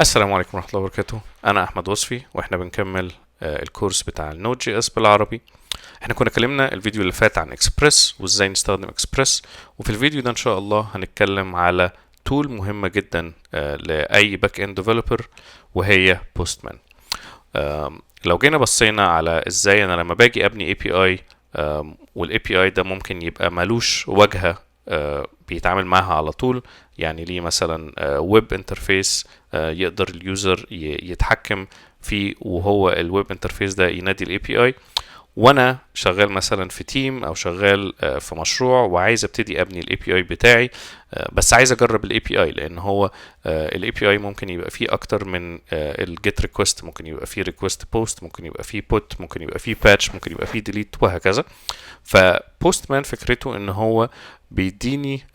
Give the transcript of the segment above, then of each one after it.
السلام عليكم ورحمة الله وبركاته. أنا أحمد وصفي وإحنا بنكمل الكورس بتاع النود جي اس بالعربي. إحنا كنا اتكلمنا الفيديو اللي فات عن اكسبريس وإزاي نستخدم اكسبريس، وفي الفيديو ده إن شاء الله هنتكلم على تول مهمة جدا لأي باك اند ديفلوبر وهي بوستمان. لو جينا بصينا على إزاي أنا لما باجي أبني API، والاي بي اي ده ممكن يبقى ملوش واجهة بيتعامل معاها على طول، يعني ليه مثلا ويب انترفيس يقدر اليوزر يتحكم فيه، وهو الويب انترفيس ده ينادي الاي بي اي. وانا شغال مثلا في تيم او شغال في مشروع وعايز ابتدي ابني الاي بي اي بتاعي، بس عايز اجرب الاي بي اي لان هو الاي بي اي ممكن يبقى فيه اكتر من الجيت ريكوست، ممكن يبقى فيه ريكوست بوست، ممكن يبقى فيه بوت، ممكن يبقى فيه باتش، ممكن يبقى فيه ديليت وهكذا. فبوستمان فكرته ان هو بيديني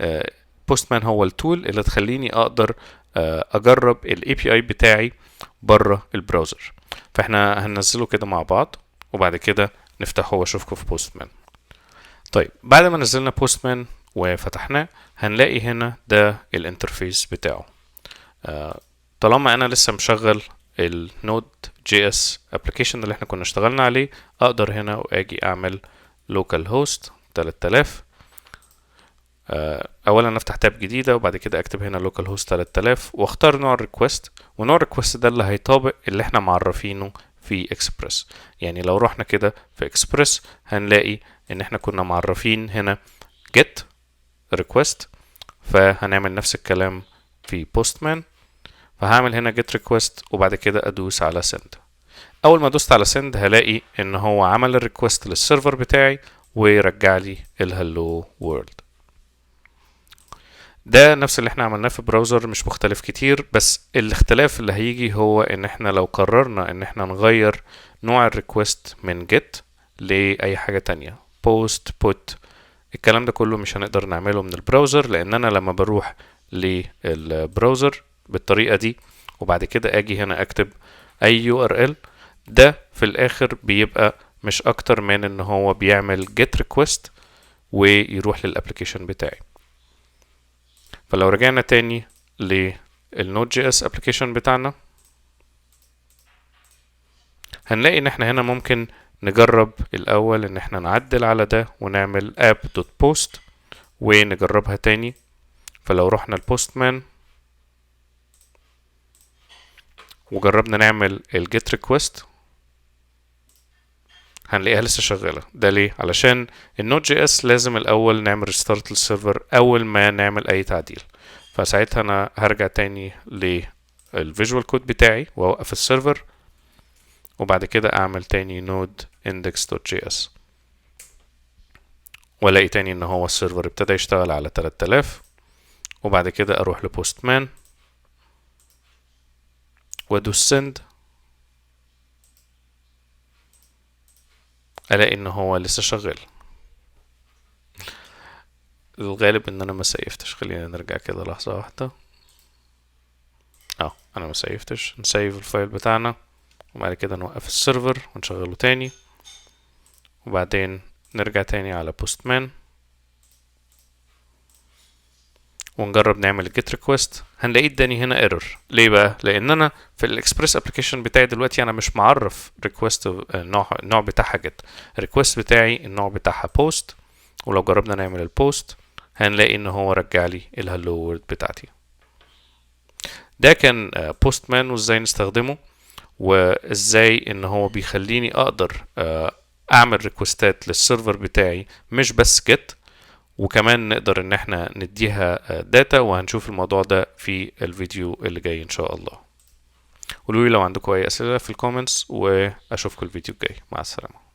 بوستمان هو التول اللي تخليني اقدر اجرب الاي بي اي بتاعي بره البراوزر. فاحنا هننزله كده مع بعض وبعد كده نفتحه واشوفكم في بوستمان. طيب بعد ما نزلنا بوستمان وفتحناه هنلاقي هنا ده الانترفيس بتاعه. طالما انا لسه مشغل النود جي اس ابلكيشن اللي احنا كنا اشتغلنا عليه، اقدر هنا واجي اعمل لوكال هوست 3000. اولا افتح تاب جديده وبعد كده اكتب هنا لوكال هوست 3000 واختار نوع الريكوست، ونوع الريكوست ده اللي هيطابق اللي احنا معرفينه في اكسبريس. يعني لو رحنا كده في اكسبريس هنلاقي ان احنا كنا معرفين هنا get request، فهنعمل نفس الكلام في postman. فهعمل هنا get request وبعد كده ادوس على send. اول ما دوست على send هلاقي ان هو عمل الريكوست للسيرفر بتاعي ويرجع لي الهلو وورلد. ده نفس اللي احنا عملناه في براوزر، مش مختلف كتير، بس الاختلاف اللي هيجي هو ان احنا لو قررنا ان احنا نغير نوع الريكوست من get لاي حاجة تانية، post put، الكلام ده كله مش هنقدر نعمله من البراوزر، لان انا لما بروح للبراوزر بالطريقة دي وبعد كده اجي هنا اكتب اي URL، ده في الاخر بيبقى مش اكتر من ان هو بيعمل get request ويروح للابليكيشن بتاعي. فلو رجعنا تاني للنود جي اس ابلكيشن بتاعنا هنلاقي ان احنا هنا ممكن نجرب الاول ان احنا نعدل على ده ونعمل app.post ونجربها تاني. فلو رحنا البوستمان وجربنا نعمل الجيت ريكوست هنلاقيها لسه شغالة. ده ليه؟ علشان النود جي اس لازم الاول نعمل ريستارت للسيرفر اول ما نعمل اي تعديل. فساعتها انا هرجع تاني للفيجوال كود بتاعي واوقف السيرفر وبعد كده اعمل تاني node index.js والاقي تاني ان هو السيرفر ابتدى يشتغل على 3000. وبعد كده اروح لبوستمان وادوس send، الاقي ان هو لسه شغال. الغالب ان انا ما سيفتش، خلينا نرجع كده لحظة واحدة. انا ما سيفتش، نسيف الفايل بتاعنا وبعد كده نوقف السيرفر ونشغله تاني وبعدين نرجع تاني على بوستمان ونجرب نعمل الجيت ريكوست. هنلاقيه اداني هنا ايرور. ليه بقى؟ لان انا في الاكسبريس ابلكيشن بتاعي دلوقتي انا مش معرف ريكوست النوع بتاعها جيت. الريكوست بتاعي النوع بتاعها بوست، ولو جربنا نعمل البوست هنلاقي ان هو رجع لي الهلو وورد بتاعتي. ده كان بوستمان وازاي نستخدمه وازاي ان هو بيخليني اقدر اعمل ريكوستات للسيرفر بتاعي مش بس جيت، وكمان نقدر ان احنا نديها داتا، وهنشوف الموضوع ده في الفيديو اللي جاي ان شاء الله. قولوا لي لو عندكم اي اسئله في الكومنتس واشوفكم الفيديو الجاي. مع السلامه.